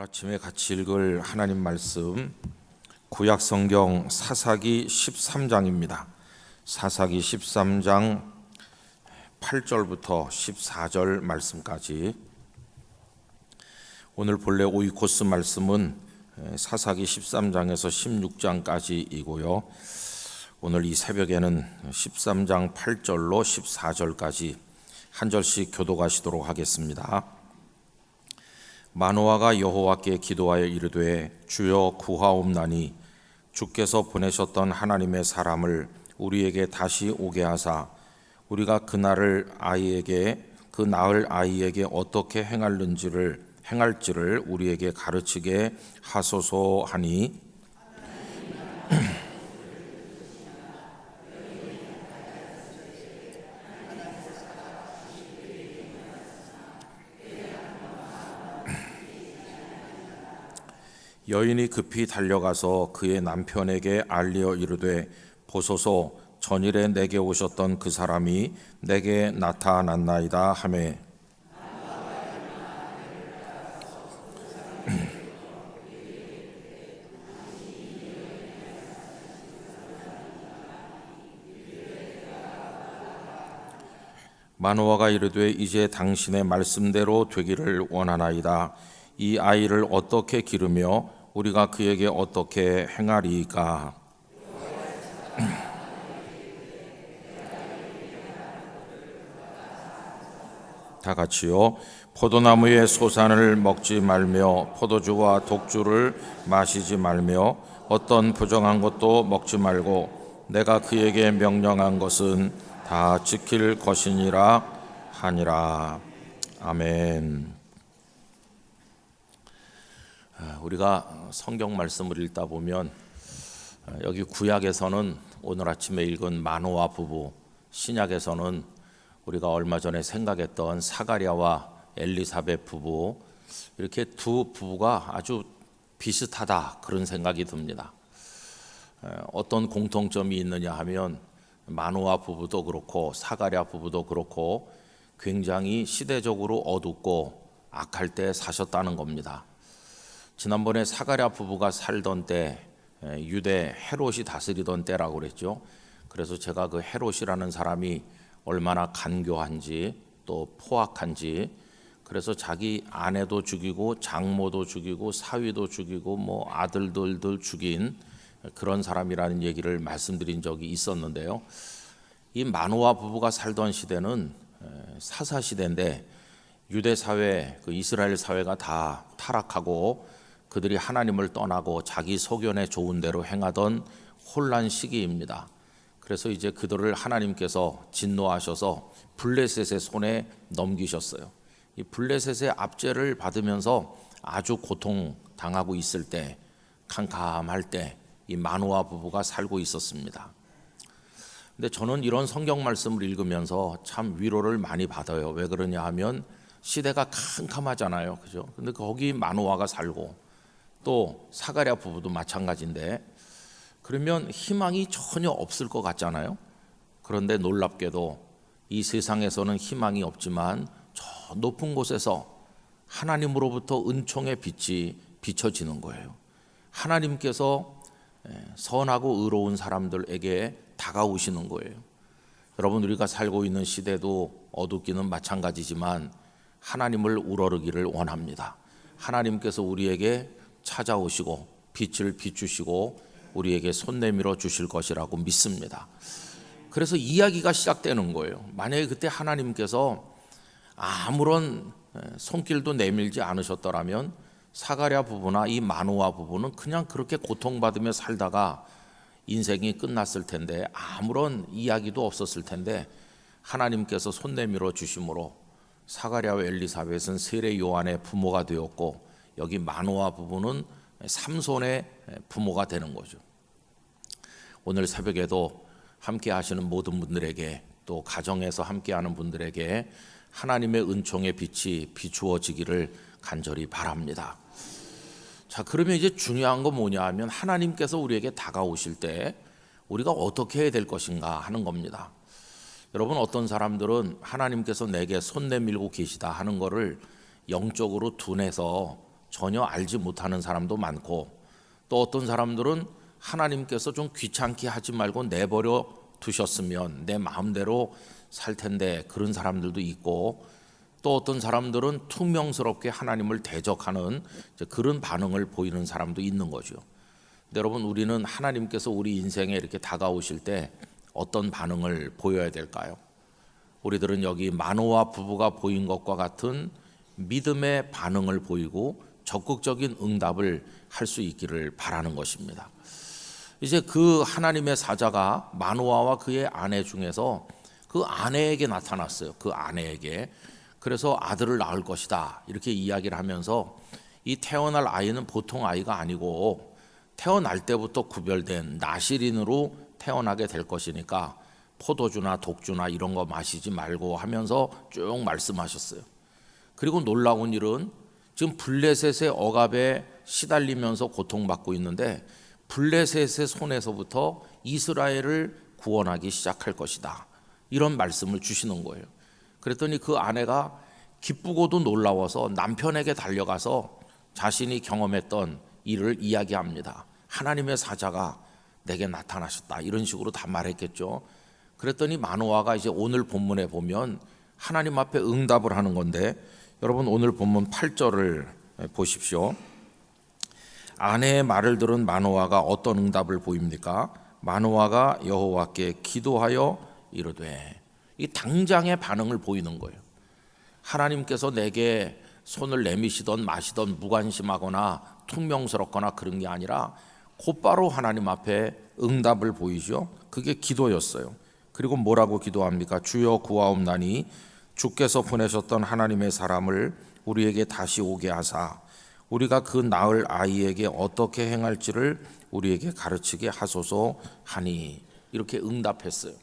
오늘 아침에 같이 읽을 하나님 말씀 구약 성경 사사기 13장입니다. 사사기 13장 8절부터 14절 말씀까지. 오늘 본래 오이코스 말씀은 사사기 13장에서 16장까지이고요. 오늘 이 새벽에는 13장 8절로 14절까지 한 절씩 교독하시도록 하겠습니다. 마노아가 여호와께 기도하여 이르되 주여 구하옵나니 주께서 보내셨던 하나님의 사람을 우리에게 다시 오게 하사 우리가 그 낳을 아이에게 어떻게 행할지를 우리에게 가르치게 하소서 하니 여인이 급히 달려가서 그의 남편에게 알리어 이르되 보소서 전일에 내게 오셨던 그 사람이 내게 나타났나이다 하매 마노아가 이르되 이제 당신의 말씀대로 되기를 원하나이다. 이 아이를 어떻게 기르며 우리가 그에게 어떻게 행하리이까? 다 같이요. 포도나무의 소산을 먹지 말며 포도주와 독주를 마시지 말며 어떤 부정한 것도 먹지 말고 내가 그에게 명령한 것은 다 지킬 것이니라 하니라. 아멘. 우리가 성경 말씀을 읽다 보면 여기 구약에서는 오늘 아침에 읽은 마노아 부부, 신약에서는 우리가 얼마 전에 생각했던 사가랴와 엘리사벳 부부, 이렇게 두 부부가 아주 비슷하다 그런 생각이 듭니다. 어떤 공통점이 있느냐 하면 마노아 부부도 그렇고 사가랴 부부도 그렇고 굉장히 시대적으로 어둡고 악할 때 사셨다는 겁니다. 지난번에 사가랴 부부가 살던 때 유대 헤롯이 다스리던 때라고 그랬죠. 그래서 제가 그 헤롯이라는 사람이 얼마나 간교한지 또 포악한지, 그래서 자기 아내도 죽이고 장모도 죽이고 사위도 죽이고 뭐 아들들도 죽인 그런 사람이라는 얘기를 말씀드린 적이 있었는데요. 이 마노아 부부가 살던 시대는 사사 시대인데 유대 사회, 그 이스라엘 사회가 다 타락하고 그들이 하나님을 떠나고 자기 소견에 좋은 대로 행하던 혼란 시기입니다. 그래서 이제 그들을 하나님께서 진노하셔서 블레셋의 손에 넘기셨어요. 이 블레셋의 압제를 받으면서 아주 고통당하고 있을 때, 캄캄할 때 이 마노아 부부가 살고 있었습니다. 근데 저는 이런 성경 말씀을 읽으면서 참 위로를 많이 받아요. 왜 그러냐 하면 시대가 캄캄하잖아요. 그죠? 근데 거기 마노아가 살고 또 사가랴 부부도 마찬가지인데, 그러면 희망이 전혀 없을 것 같잖아요. 그런데 놀랍게도 이 세상에서는 희망이 없지만 저 높은 곳에서 하나님으로부터 은총의 빛이 비춰지는 거예요. 하나님께서 선하고 의로운 사람들에게 다가오시는 거예요. 여러분, 우리가 살고 있는 시대도 어둡기는 마찬가지지만 하나님을 우러르기를 원합니다. 하나님께서 우리에게 찾아오시고 빛을 비추시고 우리에게 손 내밀어 주실 것이라고 믿습니다. 그래서 이야기가 시작되는 거예요. 만약에 그때 하나님께서 아무런 손길도 내밀지 않으셨더라면 사가랴 부부나 이 마노아 부부는 그냥 그렇게 고통받으며 살다가 인생이 끝났을 텐데, 아무런 이야기도 없었을 텐데 하나님께서 손 내밀어 주심으로 사가랴와 엘리사벳은 세례 요한의 부모가 되었고, 여기 마노아 부부는 삼손의 부모가 되는 거죠. 오늘 새벽에도 함께 하시는 모든 분들에게, 또 가정에서 함께하는 분들에게 하나님의 은총의 빛이 비추어지기를 간절히 바랍니다. 자, 그러면 이제 중요한 건 뭐냐 하면 하나님께서 우리에게 다가오실 때 우리가 어떻게 해야 될 것인가 하는 겁니다. 여러분, 어떤 사람들은 하나님께서 내게 손 내밀고 계시다 하는 거를 영적으로 둔해서 전혀 알지 못하는 사람도 많고, 또 어떤 사람들은 하나님께서 좀 귀찮게 하지 말고 내버려 두셨으면 내 마음대로 살 텐데, 그런 사람들도 있고, 또 어떤 사람들은 퉁명스럽게 하나님을 대적하는 그런 반응을 보이는 사람도 있는 거죠. 근데 여러분, 우리는 하나님께서 우리 인생에 이렇게 다가오실 때 어떤 반응을 보여야 될까요? 우리들은 여기 마노아 부부가 보인 것과 같은 믿음의 반응을 보이고 적극적인 응답을 할 수 있기를 바라는 것입니다. 이제 그 하나님의 사자가 마노아와 그의 아내 중에서 그 아내에게 나타났어요. 그 아내에게. 그래서 아들을 낳을 것이다 이렇게 이야기를 하면서, 이 태어날 아이는 보통 아이가 아니고 태어날 때부터 구별된 나실인으로 태어나게 될 것이니까 포도주나 독주나 이런 거 마시지 말고 하면서 쭉 말씀하셨어요. 그리고 놀라운 일은 지금 블레셋의 억압에 시달리면서 고통받고 있는데, 블레셋의 손에서부터 이스라엘을 구원하기 시작할 것이다 이런 말씀을 주시는 거예요. 그랬더니 그 아내가 기쁘고도 놀라워서 남편에게 달려가서 자신이 경험했던 일을 이야기합니다. 하나님의 사자가 내게 나타나셨다 이런 식으로 다 말했겠죠. 그랬더니 마노아가 이제 오늘 본문에 보면 하나님 앞에 응답을 하는 건데, 여러분 오늘 본문 8절을 보십시오. 아내의 말을 들은 마노아가 어떤 응답을 보입니까? 마노아가 여호와께 기도하여 이르되, 이 당장의 반응을 보이는 거예요. 하나님께서 내게 손을 내미시던 마시던 무관심하거나 퉁명스럽거나 그런 게 아니라 곧바로 하나님 앞에 응답을 보이죠. 그게 기도였어요. 그리고 뭐라고 기도합니까? 주여 구하옵나니 주께서 보내셨던 하나님의 사람을 우리에게 다시 오게 하사 우리가 그 낳을 아이에게 어떻게 행할지를 우리에게 가르치게 하소서 하니, 이렇게 응답했어요.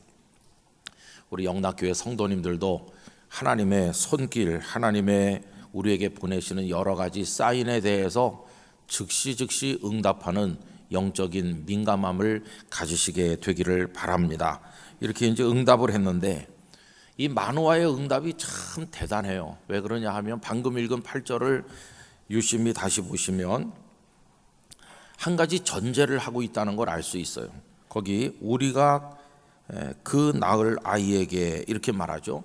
우리 영락교회 성도님들도 하나님의 손길, 하나님의 우리에게 보내시는 여러 가지 사인에 대해서 즉시 응답하는 영적인 민감함을 가지시게 되기를 바랍니다. 이렇게 이제 응답을 했는데, 이 마노아의 응답이 참 대단해요. 왜 그러냐 하면 방금 읽은 8절을 유심히 다시 보시면 한 가지 전제를 하고 있다는 걸 알 수 있어요. 거기 우리가 그 낳을 아이에게 이렇게 말하죠.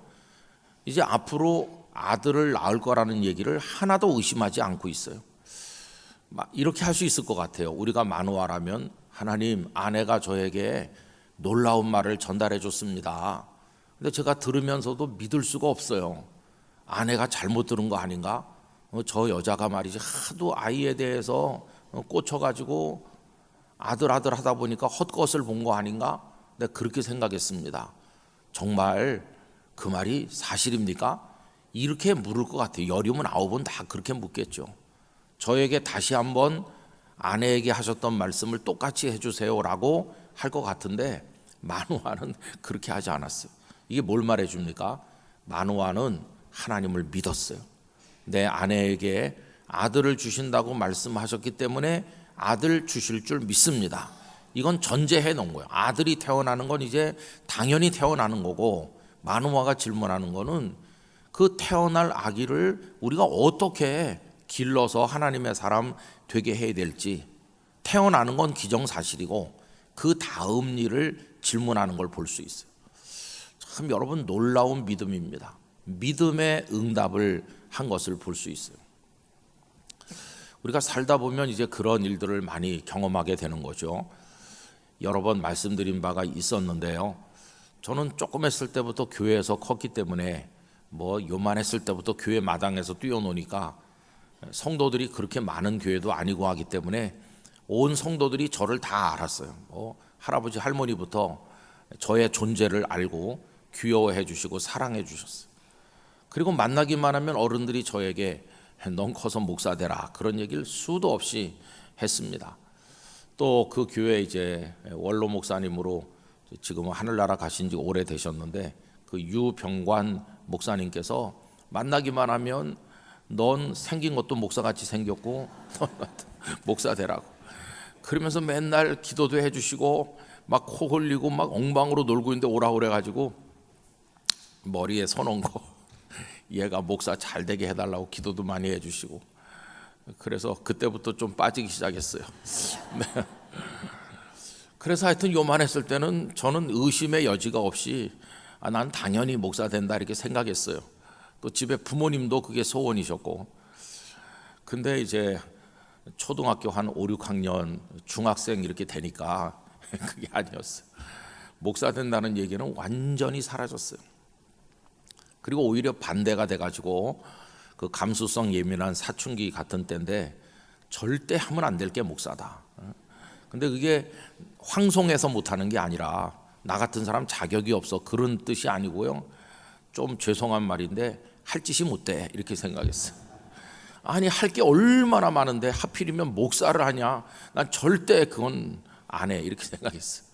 이제 앞으로 아들을 낳을 거라는 얘기를 하나도 의심하지 않고 있어요. 이렇게 할 수 있을 것 같아요. 우리가 마노아라면, 하나님, 아내가 저에게 놀라운 말을 전달해 줬습니다. 근데 제가 들으면서도 믿을 수가 없어요. 아내가 잘못 들은 거 아닌가? 저 여자가 말이지 하도 아이에 대해서 꽂혀가지고 아들 하다 보니까 헛것을 본 거 아닌가? 내가 그렇게 생각했습니다. 정말 그 말이 사실입니까? 이렇게 물을 것 같아요. 여리면 9번 다 그렇게 묻겠죠. 저에게 다시 한번 아내에게 하셨던 말씀을 똑같이 해주세요라고 할 것 같은데, 마노아는 그렇게 하지 않았어요. 이게 뭘 말해줍니까? 마노아는 하나님을 믿었어요. 내 아내에게 아들을 주신다고 말씀하셨기 때문에 아들 주실 줄 믿습니다. 이건 전제해 놓은 거예요. 아들이 태어나는 건 이제 당연히 태어나는 거고, 마노아가 질문하는 거는 그 태어날 아기를 우리가 어떻게 길러서 하나님의 사람 되게 해야 될지, 태어나는 건 기정사실이고 그 다음 일을 질문하는 걸 볼 수 있어요. 참 여러분, 놀라운 믿음입니다. 믿음의 응답을 한 것을 볼 수 있어요. 우리가 살다 보면 이제 그런 일들을 많이 경험하게 되는 거죠. 여러 번 말씀드린 바가 있었는데요. 저는 조금 했을 때부터 교회에서 컸기 때문에 요만했을 때부터 교회 마당에서 뛰어노니까, 성도들이 그렇게 많은 교회도 아니고 하기 때문에 온 성도들이 저를 다 알았어요. 할아버지 할머니부터 저의 존재를 알고 귀여워해 주시고 사랑해 주셨어요. 그리고 만나기만 하면 어른들이 저에게 넌 커서 목사 되라 그런 얘기를 수도 없이 했습니다. 또 그 교회 이제 원로 목사님으로 지금은 하늘나라 가신 지 오래 되셨는데, 그 유병관 목사님께서 만나기만 하면 넌 생긴 것도 목사같이 생겼고 목사 되라고 그러면서 맨날 기도도 해주시고 막 코 흘리고 막 엉방으로 놀고 있는데 오라 그래가지고 머리에 손 얹고 얘가 목사 잘 되게 해달라고 기도도 많이 해주시고, 그래서 그때부터 좀 빠지기 시작했어요. 네. 그래서 하여튼 요만했을 때는 저는 의심의 여지가 없이 난 당연히 목사 된다 이렇게 생각했어요. 또 집에 부모님도 그게 소원이셨고. 근데 이제 초등학교 한 5, 6학년 중학생 이렇게 되니까 그게 아니었어요. 목사 된다는 얘기는 완전히 사라졌어요. 그리고 오히려 반대가 돼가지고 그 감수성 예민한 사춘기 같은 때인데 절대 하면 안 될 게 목사다. 근데 그게 황송해서 못하는 게 아니라 나 같은 사람 자격이 없어 그런 뜻이 아니고요. 좀 죄송한 말인데 할 짓이 못돼 이렇게 생각했어요. 아니 할 게 얼마나 많은데 하필이면 목사를 하냐? 난 절대 그건 안 해 이렇게 생각했어요.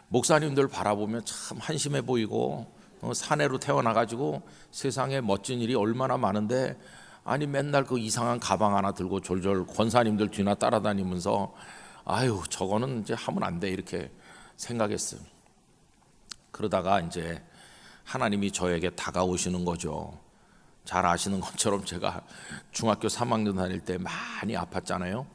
목사님들 바라보면 참 한심해 보이고 사내로 태어나가지고 세상에 멋진 일이 얼마나 많은데 아니 맨날 그 이상한 가방 하나 들고 졸졸 권사님들 뒤나 따라다니면서 아유 저거는 이제 하면 안 돼 이렇게 생각했어요. 그러다가 이제 하나님이 저에게 다가오시는 거죠. 잘 아시는 것처럼 제가 중학교 3학년 다닐 때 많이 아팠잖아요.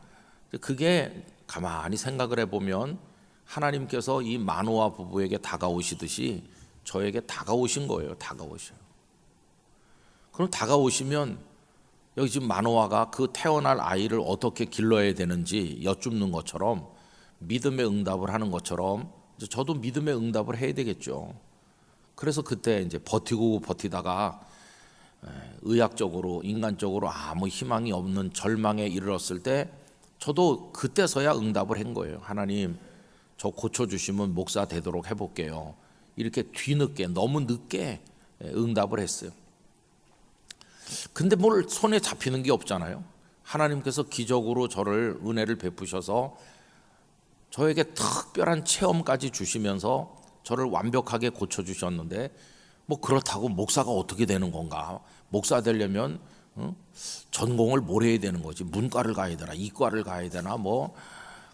그게 가만히 생각을 해보면 하나님께서 이 마노아 부부에게 다가오시듯이 저에게 다가오신 거예요. 다가오셔요. 그럼 다가오시면 여기 지금 마노아가 그 태어날 아이를 어떻게 길러야 되는지 여쭙는 것처럼 믿음의 응답을 하는 것처럼 저도 믿음의 응답을 해야 되겠죠. 그래서 그때 이제 버티고 버티다가 의학적으로 인간적으로 아무 희망이 없는 절망에 이르렀을 때 저도 그때서야 응답을 한 거예요. 하나님 저 고쳐주시면 목사 되도록 해볼게요. 이렇게 뒤늦게 너무 늦게 응답을 했어요. 근데 뭘 손에 잡히는 게 없잖아요. 하나님께서 기적으로 저를 은혜를 베푸셔서 저에게 특별한 체험까지 주시면서 저를 완벽하게 고쳐주셨는데 뭐 그렇다고 목사가 어떻게 되는 건가? 목사 되려면 전공을 뭘 해야 되는 거지? 문과를 가야 되나? 이과를 가야 되나? 뭐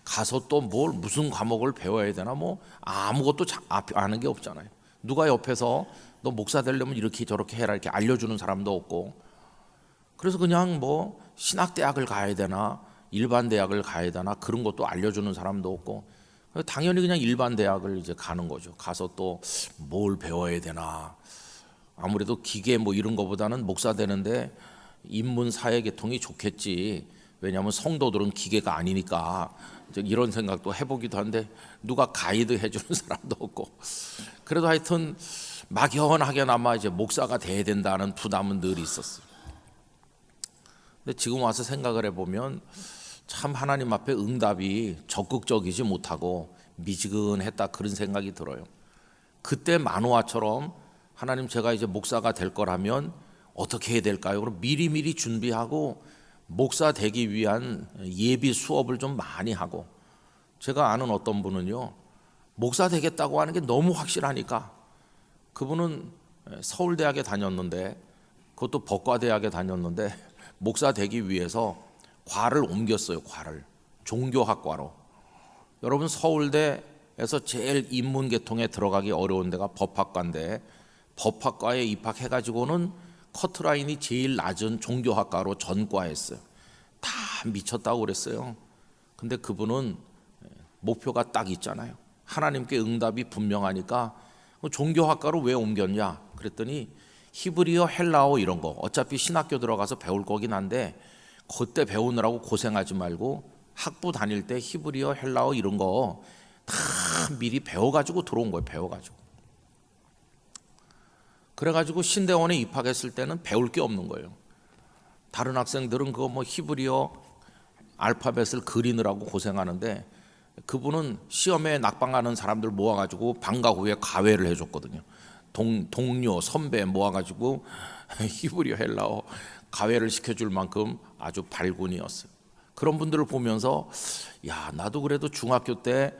가서 또 뭘 무슨 과목을 배워야 되나? 뭐 아무것도 아는 게 없잖아요. 누가 옆에서 너 목사 되려면 이렇게 저렇게 해라 이렇게 알려주는 사람도 없고. 그래서 그냥 뭐 신학대학을 가야 되나? 일반 대학을 가야 되나? 그런 것도 알려주는 사람도 없고. 당연히 그냥 일반 대학을 이제 가는 거죠. 가서 또 뭘 배워야 되나? 아무래도 기계 뭐 이런 거보다는 목사 되는데 인문 사회 계통이 좋겠지. 왜냐하면 성도들은 기계가 아니니까 이런 생각도 해보기도 한데 누가 가이드 해주는 사람도 없고. 그래도 하여튼 막연하게나마 이제 목사가 돼야 된다는 부담은 늘 있었어요. 근데 지금 와서 생각을 해보면 참 하나님 앞에 응답이 적극적이지 못하고 미지근했다 그런 생각이 들어요. 그때 마노아처럼 하나님 제가 이제 목사가 될 거라면 어떻게 해야 될까요? 그럼 미리미리 준비하고 목사 되기 위한 예비 수업을 좀 많이 하고. 제가 아는 어떤 분은요 목사 되겠다고 하는 게 너무 확실하니까 그분은 서울대학에 다녔는데 그것도 법과대학에 다녔는데 목사 되기 위해서 과를 옮겼어요. 과를 종교학과로. 여러분 서울대에서 제일 인문계통에 들어가기 어려운 데가 법학과인데 법학과에 입학해가지고는 커트라인이 제일 낮은 종교학과로 전과했어요. 다 미쳤다고 그랬어요. 근데 그분은 목표가 딱 있잖아요. 하나님께 응답이 분명하니까 종교학과로 왜 옮겼냐 그랬더니 히브리어, 헬라어 이런 거 어차피 신학교 들어가서 배울 거긴 한데 그때 배우느라고 고생하지 말고 학부 다닐 때 히브리어, 헬라어 이런 거 다 미리 배워가지고 들어온 거예요. 배워가지고. 그래가지고 신대원에 입학했을 때는 배울 게 없는 거예요. 다른 학생들은 그거 뭐 히브리어 알파벳을 그리느라고 고생하는데 그분은 시험에 낙방하는 사람들 모아가지고 방과 후에 가회를 해줬거든요. 동료 선배 모아가지고 히브리어 헬라어 가회를 시켜줄 만큼 아주 발군이었어요. 그런 분들을 보면서 야 나도 그래도 중학교 때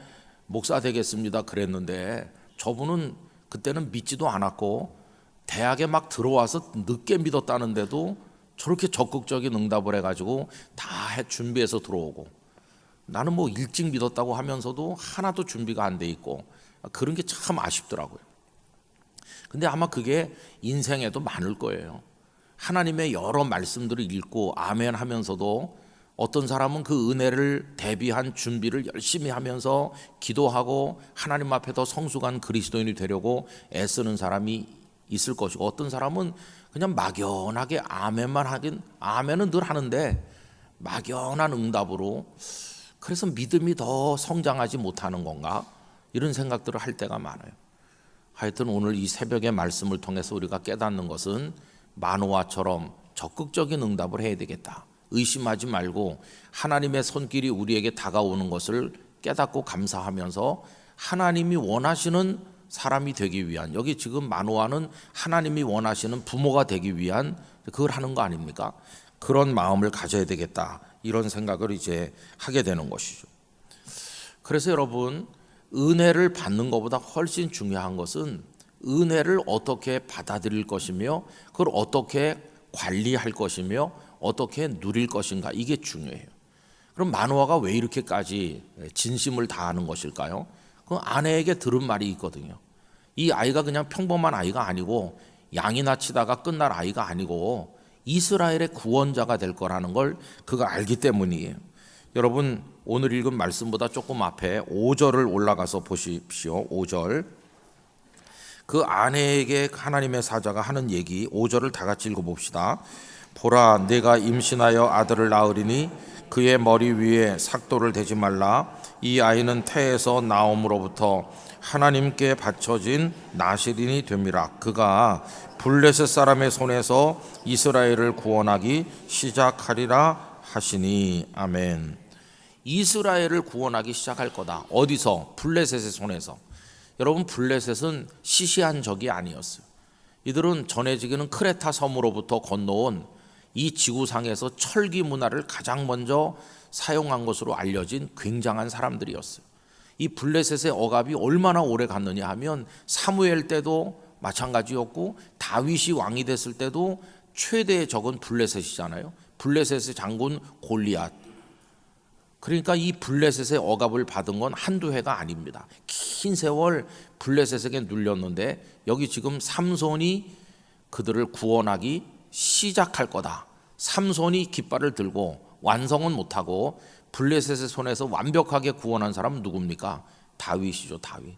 목사 되겠습니다 그랬는데 저분은 그때는 믿지도 않았고 대학에 막 들어와서 늦게 믿었다는데도 저렇게 적극적인 응답을 해가지고 다 준비해서 들어오고 나는 뭐 일찍 믿었다고 하면서도 하나도 준비가 안 돼 있고 그런 게 참 아쉽더라고요. 근데 아마 그게 인생에도 많을 거예요. 하나님의 여러 말씀들을 읽고 아멘 하면서도 어떤 사람은 그 은혜를 대비한 준비를 열심히 하면서 기도하고 하나님 앞에 더 성숙한 그리스도인이 되려고 애쓰는 사람이 있을 것이고, 어떤 사람은 그냥 막연하게 아멘만 하긴, 아멘은 늘 하는데 막연한 응답으로, 그래서 믿음이 더 성장하지 못하는 건가, 이런 생각들을 할 때가 많아요. 하여튼 오늘 이 새벽의 말씀을 통해서 우리가 깨닫는 것은 마노아처럼 적극적인 응답을 해야 되겠다. 의심하지 말고 하나님의 손길이 우리에게 다가오는 것을 깨닫고 감사하면서 하나님이 원하시는 사람이 되기 위한, 여기 지금 마노아는 하나님이 원하시는 부모가 되기 위한 그걸 하는 거 아닙니까? 그런 마음을 가져야 되겠다, 이런 생각을 이제 하게 되는 것이죠. 그래서 여러분, 은혜를 받는 것보다 훨씬 중요한 것은 은혜를 어떻게 받아들일 것이며 그걸 어떻게 관리할 것이며 어떻게 누릴 것인가, 이게 중요해요. 그럼 마노아가 왜 이렇게까지 진심을 다하는 것일까요? 그 아내에게 들은 말이 있거든요. 이 아이가 그냥 평범한 아이가 아니고 양이나 치다가 끝날 아이가 아니고 이스라엘의 구원자가 될 거라는 걸 그가 알기 때문이에요. 여러분, 오늘 읽은 말씀보다 조금 앞에 5절을 올라가서 보십시오. 5절. 그 아내에게 하나님의 사자가 하는 얘기, 5절을 다 같이 읽어봅시다. 보라, 내가 임신하여 아들을 낳으리니 그의 머리 위에 삭도를 대지 말라. 이 아이는 태에서 나옴으로부터 하나님께 바쳐진 나실인이 됨이라. 그가 블레셋 사람의 손에서 이스라엘을 구원하기 시작하리라 하시니. 아멘. 이스라엘을 구원하기 시작할 거다. 어디서? 블레셋의 손에서. 여러분, 블레셋은 시시한 적이 아니었어요. 이들은 전해지기는 크레타 섬으로부터 건너온 이 지구상에서 철기 문화를 가장 먼저 사용한 것으로 알려진 굉장한 사람들이었어요. 이 블레셋의 억압이 얼마나 오래 갔느냐 하면 사무엘 때도 마찬가지였고 다윗이 왕이 됐을 때도 최대의 적은 블레셋이잖아요. 블레셋의 장군 골리앗. 그러니까 이 블레셋의 억압을 받은 건 한두 해가 아닙니다. 긴 세월 블레셋에게 눌렸는데 여기 지금 삼손이 그들을 구원하기 시작할 거다. 삼손이 깃발을 들고 완성은 못하고 블레셋의 손에서 완벽하게 구원한 사람은 누굽니까? 다윗이죠. 다윗.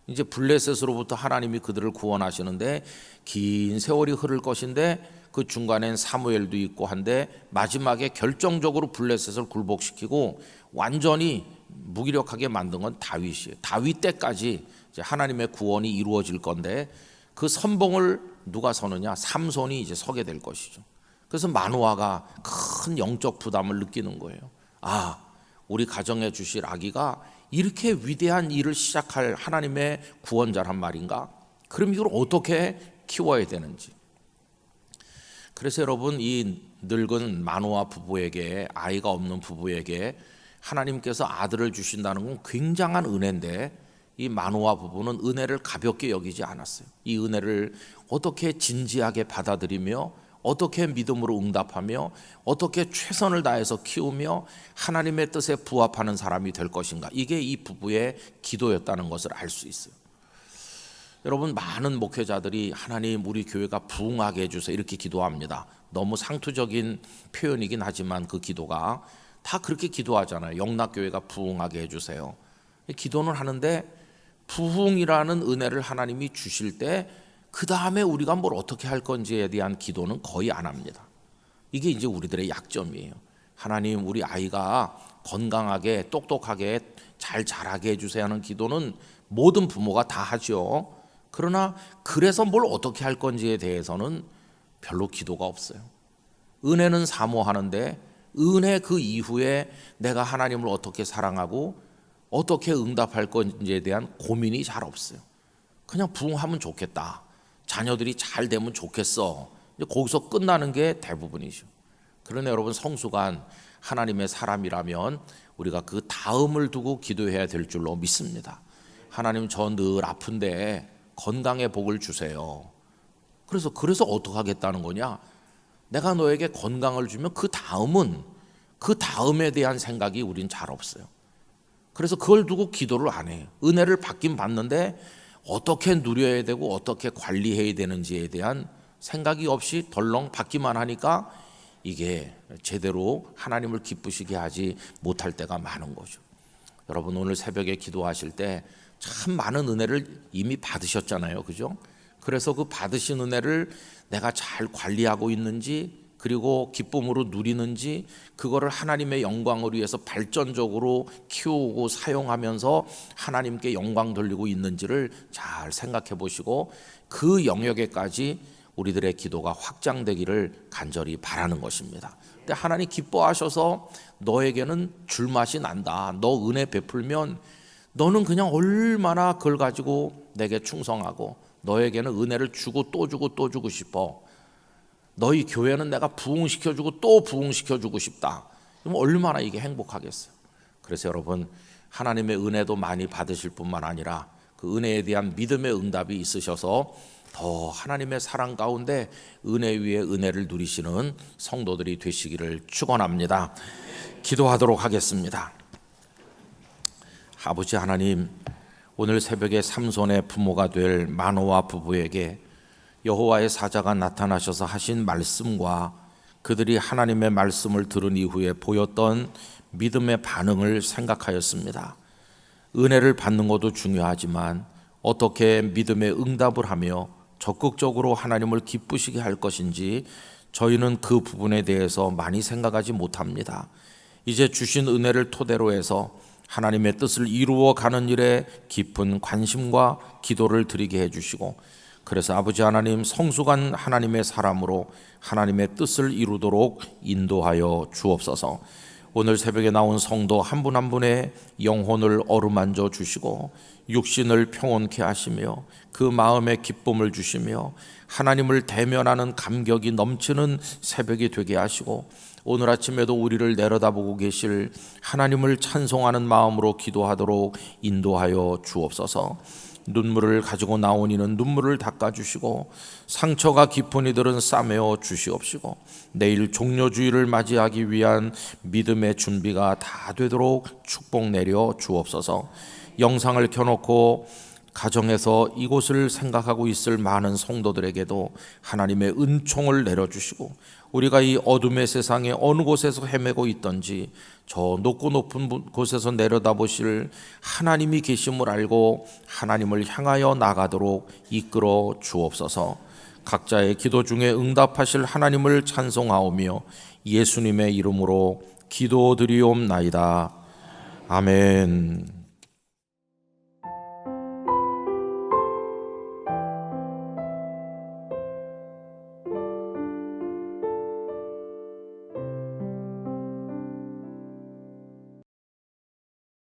이제 블레셋으로부터 하나님이 그들을 구원하시는데 긴 세월이 흐를 것인데 그 중간엔 사무엘도 있고 한데 마지막에 결정적으로 블레셋을 굴복시키고 완전히 무기력하게 만든 건 다윗이에요. 다윗 때까지 이제 하나님의 구원이 이루어질 건데 그 선봉을 누가 서느냐? 삼손이 이제 서게 될 것이죠. 그래서 마노아가 큰 영적 부담을 느끼는 거예요. 아, 우리 가정에 주실 아기가 이렇게 위대한 일을 시작할 하나님의 구원자란 말인가? 그럼 이걸 어떻게 키워야 되는지. 그래서 여러분, 이 늙은 마노아 부부에게, 아이가 없는 부부에게 하나님께서 아들을 주신다는 건 굉장한 은혜인데 이 마노아 부부는 은혜를 가볍게 여기지 않았어요. 이 은혜를 어떻게 진지하게 받아들이며 어떻게 믿음으로 응답하며 어떻게 최선을 다해서 키우며 하나님의 뜻에 부합하는 사람이 될 것인가, 이게 이 부부의 기도였다는 것을 알 수 있어요. 여러분, 많은 목회자들이 하나님 우리 교회가 부흥하게 해주세요 이렇게 기도합니다. 너무 상투적인 표현이긴 하지만 그 기도가 다 그렇게 기도하잖아요. 영락교회가 부흥하게 해주세요. 기도는 하는데 부흥이라는 은혜를 하나님이 주실 때 그 다음에 우리가 뭘 어떻게 할 건지에 대한 기도는 거의 안 합니다. 이게 이제 우리들의 약점이에요. 하나님 우리 아이가 건강하게 똑똑하게 잘 자라게 해주세요 하는 기도는 모든 부모가 다 하죠. 그러나 그래서 뭘 어떻게 할 건지에 대해서는 별로 기도가 없어요. 은혜는 사모하는데 은혜 그 이후에 내가 하나님을 어떻게 사랑하고 어떻게 응답할 건지에 대한 고민이 잘 없어요. 그냥 부흥하면 좋겠다, 자녀들이 잘 되면 좋겠어, 거기서 끝나는 게 대부분이죠. 그러나 여러분, 성숙한 하나님의 사람이라면 우리가 그 다음을 두고 기도해야 될 줄로 믿습니다. 하나님, 저 늘 아픈데 건강의 복을 주세요. 그래서 어떻게 하겠다는 거냐? 내가 너에게 건강을 주면 그 다음은, 그 다음에 대한 생각이 우린 잘 없어요. 그래서 그걸 두고 기도를 안 해요. 은혜를 받긴 받는데 어떻게 누려야 되고 어떻게 관리해야 되는지에 대한 생각이 없이 덜렁 받기만 하니까 이게 제대로 하나님을 기쁘시게 하지 못할 때가 많은 거죠. 여러분 오늘 새벽에 기도하실 때 참 많은 은혜를 이미 받으셨잖아요, 그죠? 그래서 그 받으신 은혜를 내가 잘 관리하고 있는지, 그리고 기쁨으로 누리는지, 그거를 하나님의 영광을 위해서 발전적으로 키우고 사용하면서 하나님께 영광 돌리고 있는지를 잘 생각해 보시고 그 영역에까지 우리들의 기도가 확장되기를 간절히 바라는 것입니다. 근데 하나님 기뻐하셔서 너에게는 줄맛이 난다. 너 은혜 베풀면 너는 그냥 얼마나 그걸 가지고 내게 충성하고 너에게는 은혜를 주고 또 주고 또 주고 싶어. 너희 교회는 내가 부흥시켜주고 또 부흥시켜주고 싶다. 그럼 얼마나 이게 행복하겠어요. 그래서 여러분 하나님의 은혜도 많이 받으실 뿐만 아니라 그 은혜에 대한 믿음의 응답이 있으셔서 더 하나님의 사랑 가운데 은혜 위에 은혜를 누리시는 성도들이 되시기를 축원합니다. 기도하도록 하겠습니다. 아버지 하나님, 오늘 새벽에 삼손의 부모가 될 마노아 부부에게 여호와의 사자가 나타나셔서 하신 말씀과 그들이 하나님의 말씀을 들은 이후에 보였던 믿음의 반응을 생각하였습니다. 은혜를 받는 것도 중요하지만 어떻게 믿음의 응답을 하며 적극적으로 하나님을 기쁘시게 할 것인지 저희는 그 부분에 대해서 많이 생각하지 못합니다. 이제 주신 은혜를 토대로 해서 하나님의 뜻을 이루어가는 일에 깊은 관심과 기도를 드리게 해주시고, 그래서 아버지 하나님 성숙한 하나님의 사람으로 하나님의 뜻을 이루도록 인도하여 주옵소서. 오늘 새벽에 나온 성도 한 분 한 분의 영혼을 어루만져 주시고 육신을 평온케 하시며 그 마음에 기쁨을 주시며 하나님을 대면하는 감격이 넘치는 새벽이 되게 하시고, 오늘 아침에도 우리를 내려다보고 계실 하나님을 찬송하는 마음으로 기도하도록 인도하여 주옵소서. 눈물을 가지고 나온 이는 눈물을 닦아주시고 상처가 깊은 이들은 싸매어 주시옵시고 내일 종려주의를 맞이하기 위한 믿음의 준비가 다 되도록 축복 내려 주옵소서. 영상을 켜놓고 가정에서 이곳을 생각하고 있을 많은 성도들에게도 하나님의 은총을 내려주시고 우리가 이 어둠의 세상에 어느 곳에서 헤매고 있던지 저 높고 높은 곳에서 내려다보실 하나님이 계심을 알고 하나님을 향하여 나가도록 이끌어 주옵소서. 각자의 기도 중에 응답하실 하나님을 찬송하오며 예수님의 이름으로 기도드리옵나이다. 아멘.